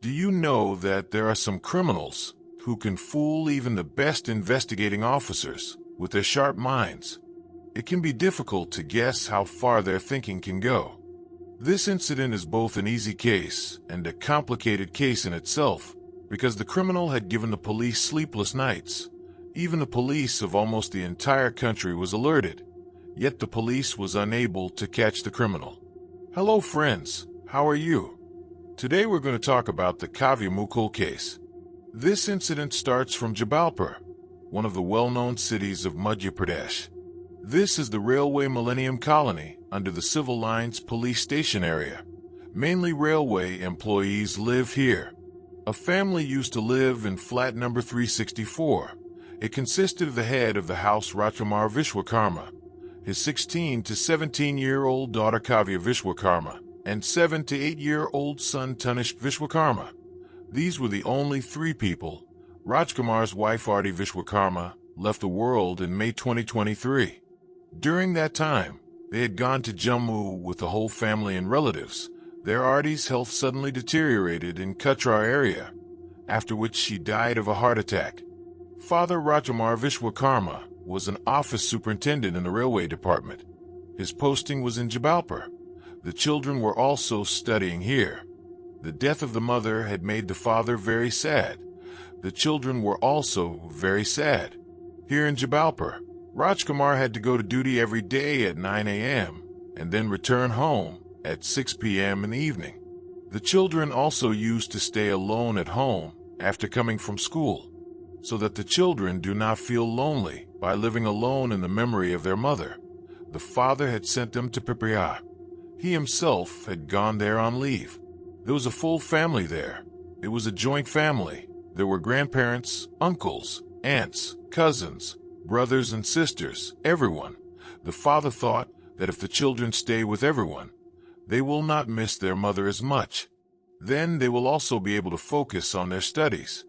Do you know that there are some criminals who can fool even the best investigating officers with their sharp minds? It can be difficult to guess how far their thinking can go. This incident is both an easy case and a complicated case in itself, because the criminal had given the police sleepless nights. Even the police of almost the entire country was alerted, yet the police was unable to catch the criminal. Hello friends, how are you? Today we're going to talk about the Kavya Mukul case. This incident starts from Jabalpur, one of the well-known cities of Madhya Pradesh. This is the railway Millennium Colony under the Civil Lines police station area. Mainly railway employees live here. A family used to live in flat number 364. It consisted of the head of the house Rajkumar Vishwakarma, his 16 to 17-year-old daughter Kavya Vishwakarma, and 7 to 8-year-old son Tanishk Vishwakarma. These were the only three people. Rajkumar's wife Arti Vishwakarma left the world in May 2023. During that time, they had gone to Jammu with the whole family and relatives. Their Arti's health suddenly deteriorated in Kutrar area, after which she died of a heart attack. Father Rajkumar Vishwakarma was an office superintendent in the railway department. His posting was in Jabalpur. The children were also studying here. The death of the mother had made the father very sad. The children were also very sad. Here in Jabalpur, Rajkumar had to go to duty every day at 9 a.m. and then return home at 6 p.m. in the evening. The children also used to stay alone at home after coming from school, so that the children do not feel lonely by living alone in the memory of their mother. The father had sent them to Pipriya. He himself had gone there on leave. There was a full family there. It was a joint family. There were grandparents, uncles, aunts, cousins, brothers and sisters, everyone. The father thought that if the children stay with everyone, they will not miss their mother as much. Then they will also be able to focus on their studies.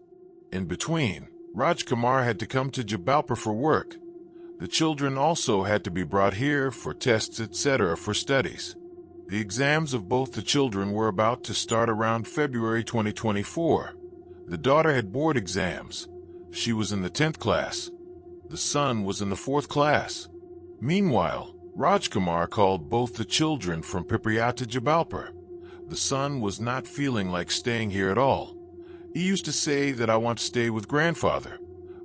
In between, Rajkumar had to come to Jabalpur for work. The children also had to be brought here for tests, etc. for studies. The exams of both the children were about to start around February 2024. The daughter had board exams. She was in the 10th class. The son was in the 4th class. Meanwhile, Rajkumar called both the children from Pipriya to Jabalpur. The son was not feeling like staying here at all. He used to say that I want to stay with grandfather.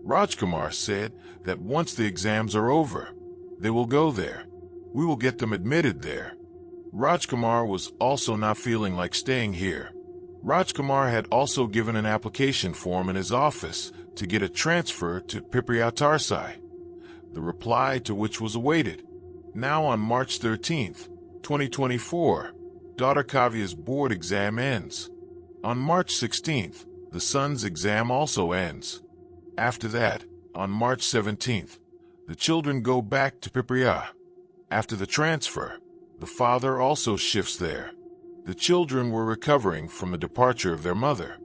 Rajkumar said that once the exams are over, they will go there. We will get them admitted there. Rajkumar was also not feeling like staying here. Rajkumar had also given an application form in his office to get a transfer to Pipriya Tarsai, the reply to which was awaited. Now on March 13th, 2024, daughter Kavya's board exam ends. On March 16th, the son's exam also ends. After that, on March 17th, the children go back to Pipriya. After the transfer, the father also shifts there. The children were recovering from the departure of their mother,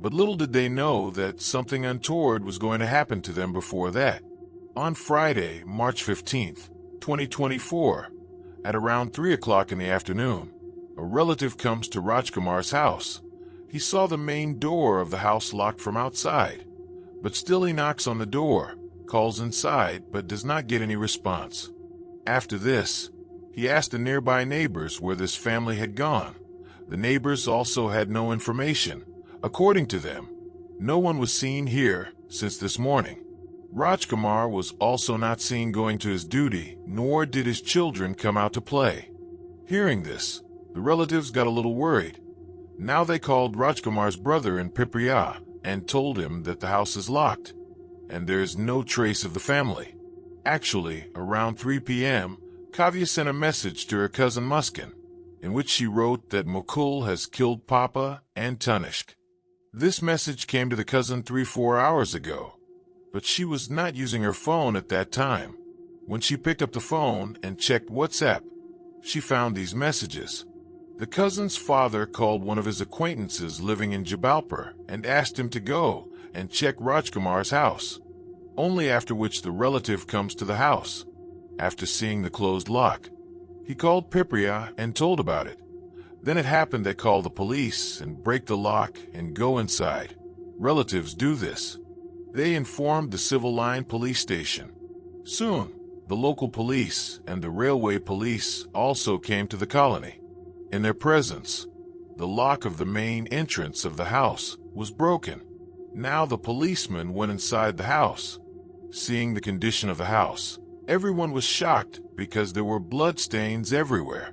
but little did they know that something untoward was going to happen to them before that. On Friday, March 15th, 2024, at around 3 o'clock in the afternoon, a relative comes to Rajkumar's house. He saw the main door of the house locked from outside, but still he knocks on the door, calls inside, but does not get any response. After this, he asked the nearby neighbors where this family had gone. The neighbors also had no information. According to them, no one was seen here since this morning. Rajkumar was also not seen going to his duty, nor did his children come out to play. Hearing this, the relatives got a little worried. Now they called Rajkumar's brother in Pipriya and told him that the house is locked, and there is no trace of the family. Actually, around 3 p.m., Kavya sent a message to her cousin Muskin, in which she wrote that Mukul has killed Papa and Tanishk. This message came to the cousin 3-4 hours ago, but she was not using her phone at that time. When she picked up the phone and checked WhatsApp, she found these messages. The cousin's father called one of his acquaintances living in Jabalpur and asked him to go and check Rajkumar's house, only after which the relative comes to the house. After seeing the closed lock, he called Pipriya and told about it. Then it happened they call the police and break the lock and go inside. Relatives do this. They informed the Civil Line police station. Soon, the local police and the railway police also came to the colony. In their presence, the lock of the main entrance of the house was broken. Now the policemen went inside the house. Seeing the condition of the house, everyone was shocked because there were bloodstains everywhere.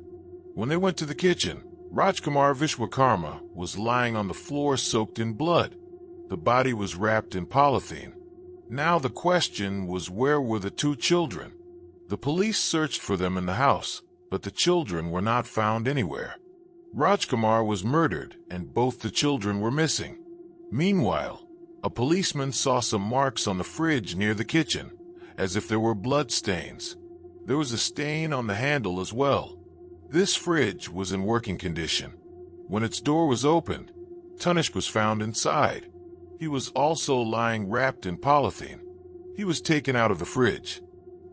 When they went to the kitchen, Rajkumar Vishwakarma was lying on the floor soaked in blood. The body was wrapped in polythene. Now the question was, where were the two children? The police searched for them in the house, but the children were not found anywhere. Rajkumar was murdered and both the children were missing. Meanwhile, a policeman saw some marks on the fridge near the kitchen, as if there were blood stains. There was a stain on the handle as well. This fridge was in working condition. When its door was opened, Tanishq was found inside. He was also lying wrapped in polythene. He was taken out of the fridge.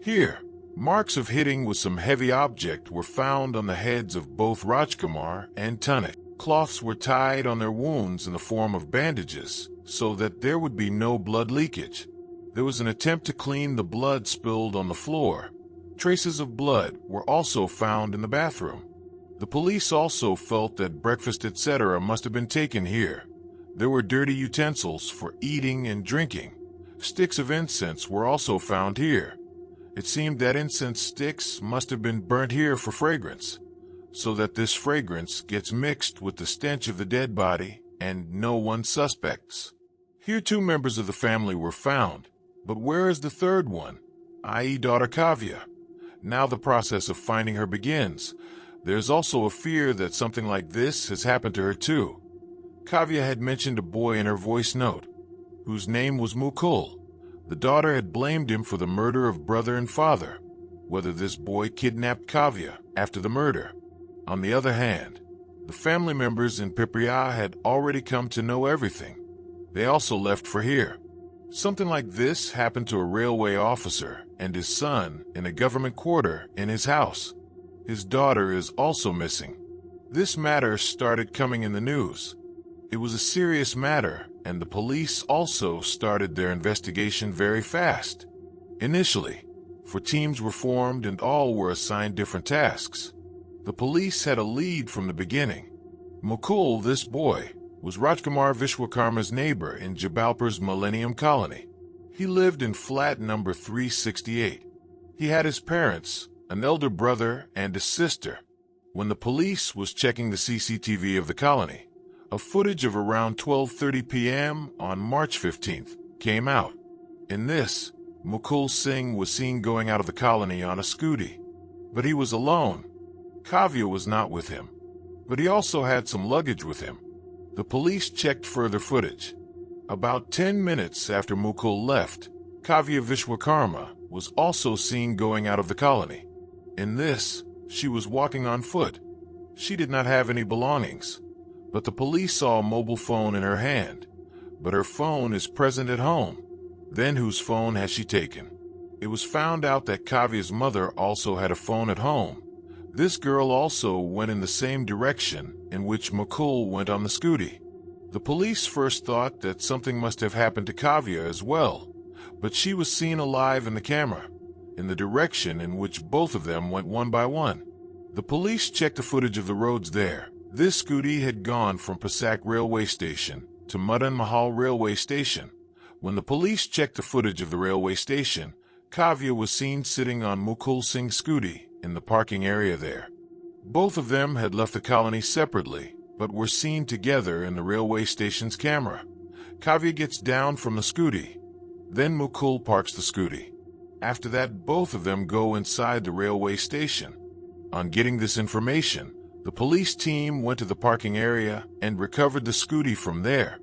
Here, marks of hitting with some heavy object were found on the heads of both Rajkumar and Tanishq. Cloths were tied on their wounds in the form of bandages, so that there would be no blood leakage. There was an attempt to clean the blood spilled on the floor. Traces of blood were also found in the bathroom. The police also felt that breakfast etc. must have been taken here. There were dirty utensils for eating and drinking. Sticks of incense were also found here. It seemed that incense sticks must have been burnt here for fragrance, so that this fragrance gets mixed with the stench of the dead body and no one suspects. Here 2 members of the family were found, but where is the third one, i.e. daughter Kavya? Now the process of finding her begins. There's also a fear that something like this has happened to her too. Kavya had mentioned a boy in her voice note, whose name was Mukul. The daughter had blamed him for the murder of brother and father, whether this boy kidnapped Kavya after the murder. On the other hand, the family members in Pipriya had already come to know everything. They also left for here. Something like this happened to a railway officer and his son in a government quarter in his house. His daughter is also missing. This matter started coming in the news. It was a serious matter, and the police also started their investigation very fast. Initially, 4 teams were formed and all were assigned different tasks. The police had a lead from the beginning. Mukul, this boy, was Rajkumar Vishwakarma's neighbor in Jabalpur's Millennium Colony. He lived in flat number 368. He had his parents, an elder brother, and a sister. When the police was checking the CCTV of the colony, a footage of around 12:30 p.m. on March 15th came out. In this, Mukul Singh was seen going out of the colony on a scooty. But he was alone. Kavya was not with him, but he also had some luggage with him. The police checked further footage. About 10 minutes after Mukul left, Kavya Vishwakarma was also seen going out of the colony. In this, she was walking on foot. She did not have any belongings, but the police saw a mobile phone in her hand. But her phone is present at home. Then whose phone has she taken? It was found out that Kavya's mother also had a phone at home. This girl also went in the same direction in which Mukul went on the scooty. The police first thought that something must have happened to Kavya as well, but she was seen alive in the camera, in the direction in which both of them went one by one. The police checked the footage of the roads there. This scooty had gone from Pasak railway station to Madan Mahal railway station. When the police checked the footage of the railway station, Kavya was seen sitting on Mukul Singh's scooty in the parking area there. Both of them had left the colony separately, but were seen together in the railway station's camera. Kavya gets down from the scooty. Then Mukul parks the scooty. After that, both of them go inside the railway station. On getting this information, the police team went to the parking area and recovered the scooty from there.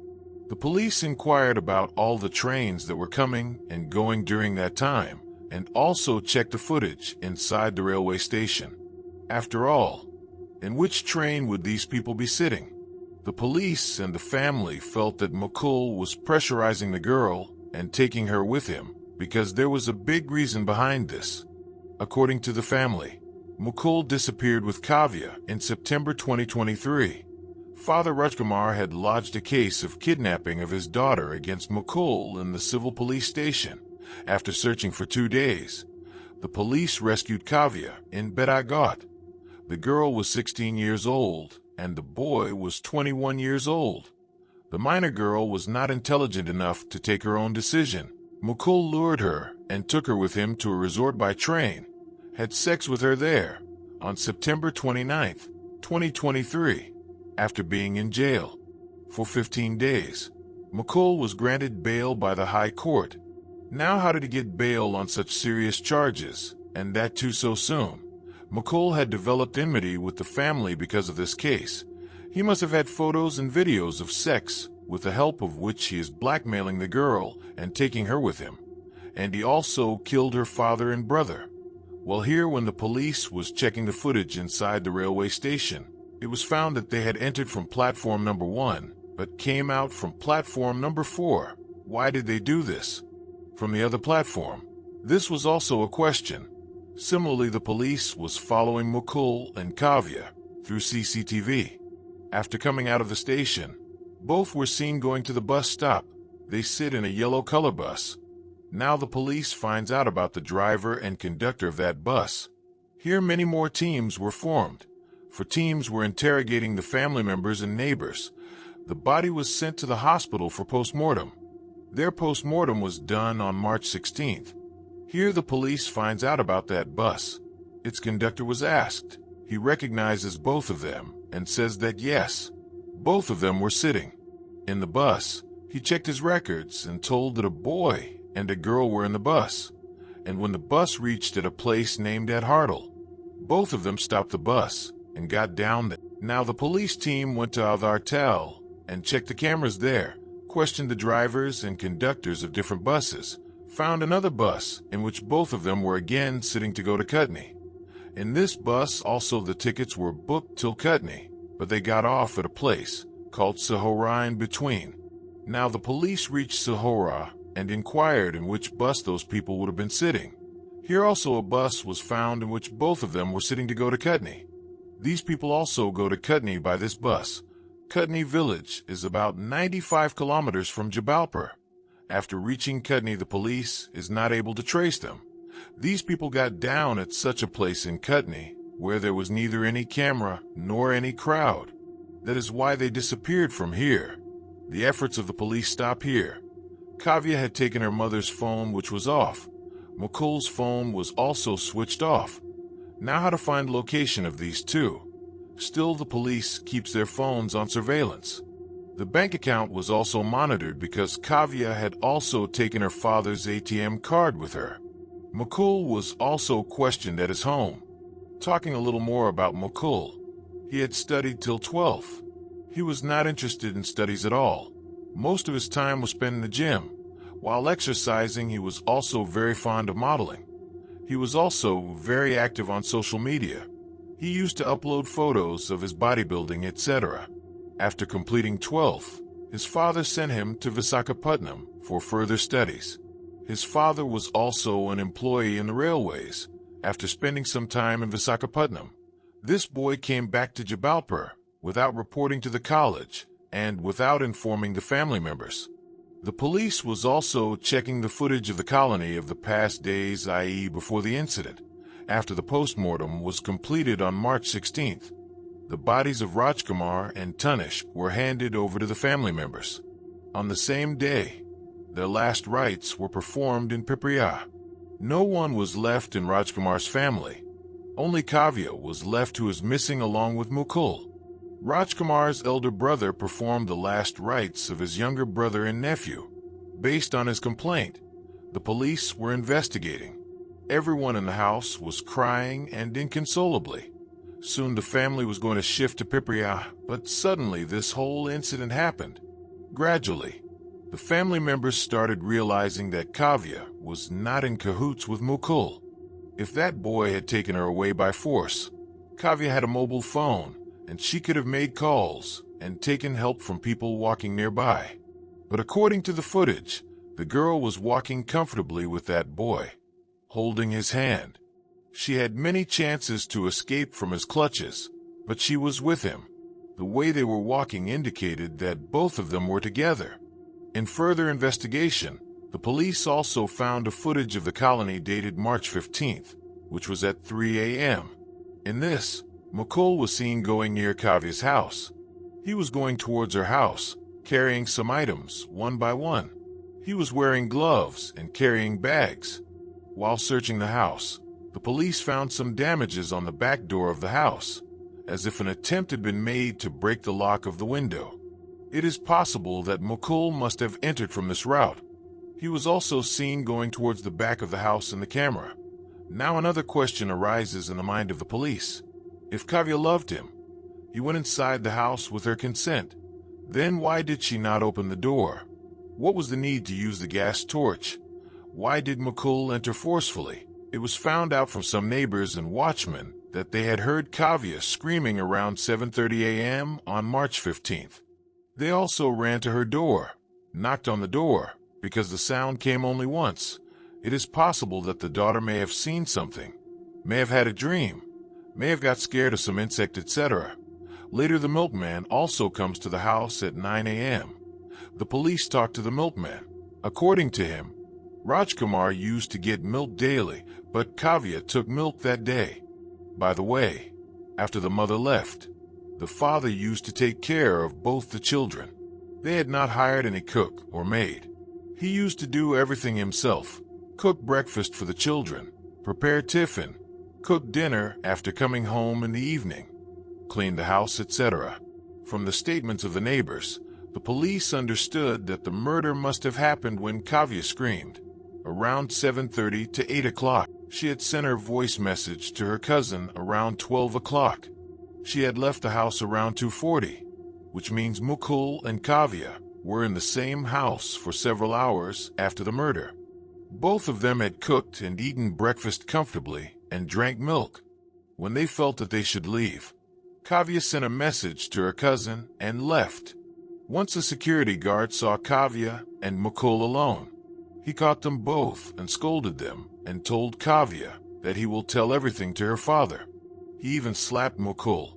The police inquired about all the trains that were coming and going during that time, and also checked the footage inside the railway station. After all, in which train would these people be sitting? The police and the family felt that Mukul was pressurizing the girl and taking her with him because there was a big reason behind this. According to the family, Mukul disappeared with Kavya in September 2023. Father Rajkumar had lodged a case of kidnapping of his daughter against Mukul in the civil police station. After searching for 2 days, the police rescued Kavya in Badagot. The girl was 16 years old, and the boy was 21 years old. The minor girl was not intelligent enough to take her own decision. Mukul lured her and took her with him to a resort by train, had sex with her there on September 29, 2023, after being in jail for 15 days. Mukul was granted bail by the High Court. Now, how did he get bail on such serious charges, and that too so soon? Mukul had developed enmity with the family because of this case. He must have had photos and videos of sex, with the help of which he is blackmailing the girl and taking her with him. And he also killed her father and brother. Well, here, when the police was checking the footage inside the railway station, it was found that they had entered from platform number 1, but came out from platform number 4. Why did they do this? From the other platform? This was also a question. Similarly, the police was following Mukul and Kavya through CCTV. After coming out of the station, both were seen going to the bus stop. They sit in a yellow color bus. Now the police finds out about the driver and conductor of that bus. Here many more teams were formed. For teams were interrogating the family members and neighbors. The body was sent to the hospital for post-mortem. Their post-mortem was done on March 16th. Here the police finds out about that bus. Its conductor was asked. He recognizes both of them and says that yes, both of them were sitting in the bus. He checked his records and told that a boy and a girl were in the bus. And when the bus reached at a place named at Hartle, both of them stopped the bus and got down there. Now the police team went to Avartal and checked the cameras there, questioned the drivers and conductors of different buses, found another bus in which both of them were again sitting to go to Kutney. In this bus also the tickets were booked till Kutney, but they got off at a place called Sahora in between. Now the police reached Sahora and inquired in which bus those people would have been sitting. Here also a bus was found in which both of them were sitting to go to Kutney. These people also go to Kutney by this bus. Kutney village is about 95 kilometers from Jabalpur. After reaching Kutney, the police is not able to trace them. These people got down at such a place in Kutney where there was neither any camera nor any crowd. That is why they disappeared from here. The efforts of the police stop here. Kavya had taken her mother's phone, which was off. Mukul's phone was also switched off. Now how to find location of these two? Still, the police keeps their phones on surveillance. The bank account was also monitored because Kavya had also taken her father's ATM card with her. Mukul was also questioned at his home. Talking a little more about Mukul, he had studied till 12th. He was not interested in studies at all. Most of his time was spent in the gym. While exercising, he was also very fond of modeling. He was also very active on social media. He used to upload photos of his bodybuilding, etc. After completing 12th, his father sent him to Visakhapatnam for further studies. His father was also an employee in the railways. After spending some time in Visakhapatnam, this boy came back to Jabalpur without reporting to the college and without informing the family members. The police was also checking the footage of the colony of the past days, i.e. before the incident. After the postmortem was completed on March 16th, the bodies of Rajkumar and Tanish were handed over to the family members. On the same day, their last rites were performed in Pipriya. No one was left in Rajkumar's family. Only Kavya was left, who is missing along with Mukul. Rajkumar's elder brother performed the last rites of his younger brother and nephew. Based on his complaint, the police were investigating. Everyone in the house was crying and inconsolably. Soon the family was going to shift to Pipriya, but suddenly this whole incident happened. Gradually, the family members started realizing that Kavya was not in cahoots with Mukul. If that boy had taken her away by force, Kavya had a mobile phone, and she could have made calls and taken help from people walking nearby. But according to the footage, the girl was walking comfortably with that boy, holding his hand. She had many chances to escape from his clutches, but she was with him. The way they were walking indicated that both of them were together. In further investigation, the police also found a footage of the colony dated March 15th, which was at 3 a.m. In this, McCool was seen going near Kavia's house. He was going towards her house, carrying some items one by one. He was wearing gloves and carrying bags. While searching the house, the police found some damages on the back door of the house, as if an attempt had been made to break the lock of the window. It is possible that McCool must have entered from this route. He was also seen going towards the back of the house in the camera. Now another question arises in the mind of the police. If Kavya loved him, he went inside the house with her consent. Then why did she not open the door? What was the need to use the gas torch? Why did McCool enter forcefully? It was found out from some neighbors and watchmen that they had heard Kavya screaming around 7:30 a.m. on March 15th. They also ran to her door, knocked on the door, because the sound came only once. It is possible that the daughter may have seen something, may have had a dream, may have got scared of some insect, etc. Later, the milkman also comes to the house at 9 a.m. The police talk to the milkman. According to him, Rajkumar used to get milk daily, but Kavya took milk that day. By the way, after the mother left, the father used to take care of both the children. They had not hired any cook or maid. He used to do everything himself, cook breakfast for the children, prepare tiffin, cook dinner after coming home in the evening, clean the house, etc. From the statements of the neighbors, the police understood that the murder must have happened when Kavya screamed. Around 7:30 to 8 o'clock, she had sent her voice message to her cousin around 12 o'clock. She had left the house around 2:40, which means Mukul and Kavya were in the same house for several hours after the murder. Both of them had cooked and eaten breakfast comfortably and drank milk. When they felt that they should leave, Kavya sent a message to her cousin and left. Once a security guard saw Kavya and Mukul alone, he caught them both and scolded them and told Kavya that he will tell everything to her father. He even slapped Mukul.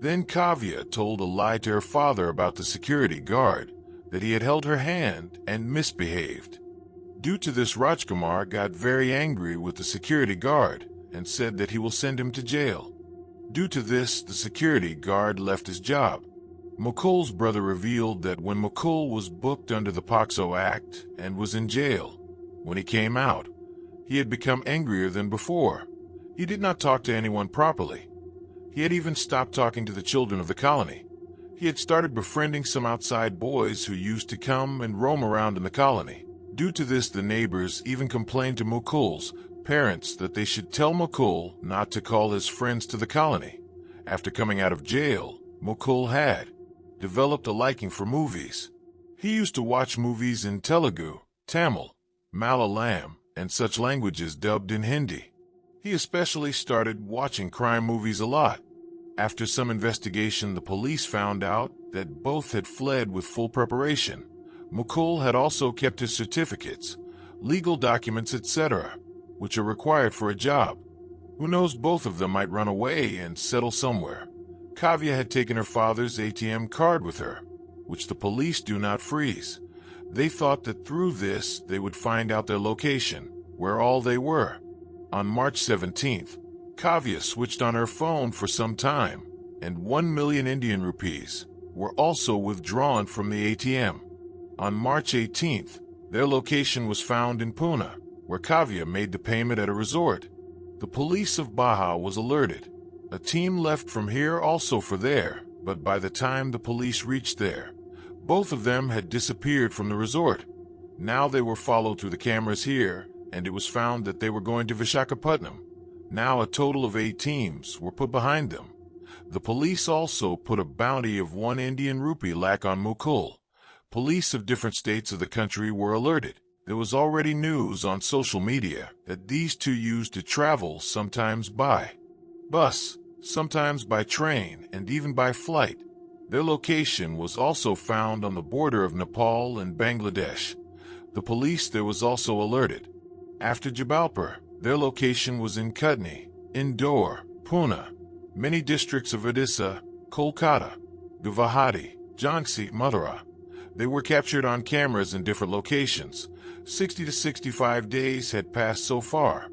Then Kavya told a lie to her father about the security guard, that he had held her hand and misbehaved. Due to this, Rajkumar got very angry with the security guard and said that he will send him to jail. Due to this, the security guard left his job. Mukul's brother revealed that when Mukul was booked under the POCSO Act and was in jail, when he came out, he had become angrier than before. He did not talk to anyone properly. He had even stopped talking to the children of the colony. He had started befriending some outside boys who used to come and roam around in the colony. Due to this, the neighbors even complained to Mukul's parents that they should tell Mukul not to call his friends to the colony. After coming out of jail, Mukul had developed a liking for movies. He used to watch movies in Telugu, Tamil, Malayalam, and such languages dubbed in Hindi. He especially started watching crime movies a lot. After some investigation, the police found out that both had fled with full preparation. Mukul had also kept his certificates, legal documents, etc., which are required for a job. Who knows, both of them might run away and settle somewhere. Kavya had taken her father's ATM card with her, which the police do not freeze. They thought that through this they would find out their location, where all they were. On March 17th, Kavya switched on her phone for some time, and 1 million Indian rupees were also withdrawn from the ATM. On March 18th, their location was found in Pune, where Kavya made the payment at a resort. The police of Baja was alerted. A team left from here also for there, but by the time the police reached there, both of them had disappeared from the resort. Now they were followed through the cameras here, and it was found that they were going to Visakhapatnam. Now a total of 8 teams were put behind them. The police also put a bounty of 1 Indian rupee lakh on Mukul. Police of different states of the country were alerted. There was already news on social media that these two used to travel sometimes by bus, sometimes by train, and even by flight. Their location was also found on the border of Nepal and Bangladesh. The police there was also alerted. After Jabalpur, their location was in Kutni, Indore, Pune, many districts of Odisha, Kolkata, Guwahati, Jhansi, Mathura. They were captured on cameras in different locations. 60 to 65 days had passed so far.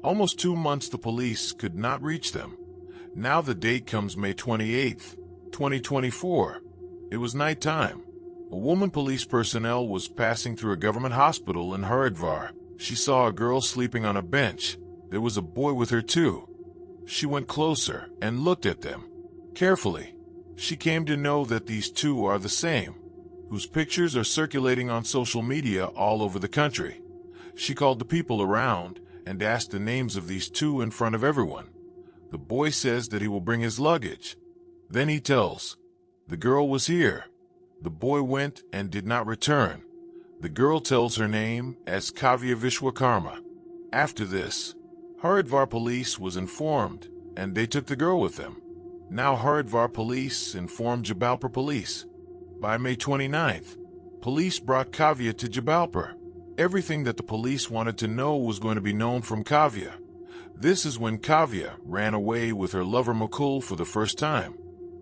Almost 2 months the police could not reach them. Now the date comes May 28th, 2024. It was nighttime. A woman police personnel was passing through a government hospital in Haridwar. She saw a girl sleeping on a bench. There was a boy with her too. She went closer and looked at them carefully. She came to know that these two are the same, whose pictures are circulating on social media all over the country. She called the people around and asked the names of these two in front of everyone. The boy says that he will bring his luggage. Then he tells, the girl was here. The boy went and did not return. The girl tells her name as Kavya Vishwakarma. After this, Haridwar police was informed, and they took the girl with them. Now Haridwar police informed Jabalpur police. By May 29th, police brought Kavya to Jabalpur. Everything that the police wanted to know was going to be known from Kavya. This is when Kavya ran away with her lover Mukul for the first time.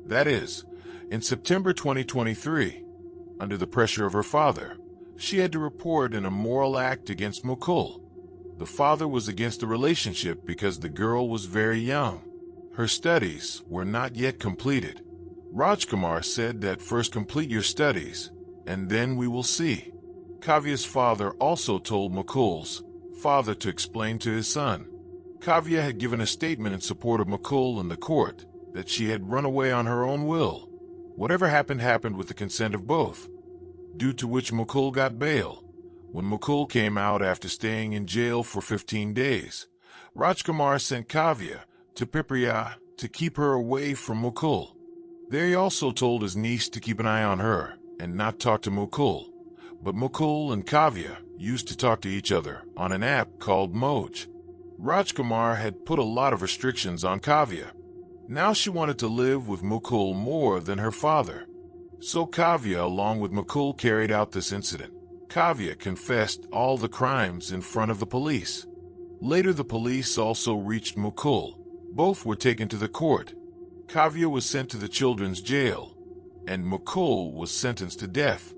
That is, in September 2023. Under the pressure of her father, she had to report an immoral act against Mukul. The father was against the relationship because the girl was very young. Her studies were not yet completed. Rajkumar said that first complete your studies, and then we will see. Kavya's father also told Mukul's father to explain to his son. Kavya had given a statement in support of Mukul in the court that she had run away on her own will. Whatever happened happened with the consent of both, due to which Mukul got bail. When Mukul came out after staying in jail for 15 days, Rajkumar sent Kavya to Pipriya to keep her away from Mukul. There he also told his niece to keep an eye on her and not talk to Mukul. But Mukul and Kavya used to talk to each other on an app called Moj. Rajkumar had put a lot of restrictions on Kavya. Now she wanted to live with Mukul more than her father. So Kavya, along with Mukul, carried out this incident. Kavya confessed all the crimes in front of the police. Later the police also reached Mukul. Both were taken to the court. Kavya was sent to the children's jail, and Mukul was sentenced to death.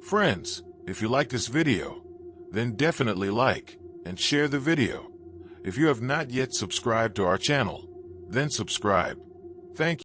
Friends, if you like this video, then definitely like and share the video. If you have not yet subscribed to our channel, then subscribe. Thank you.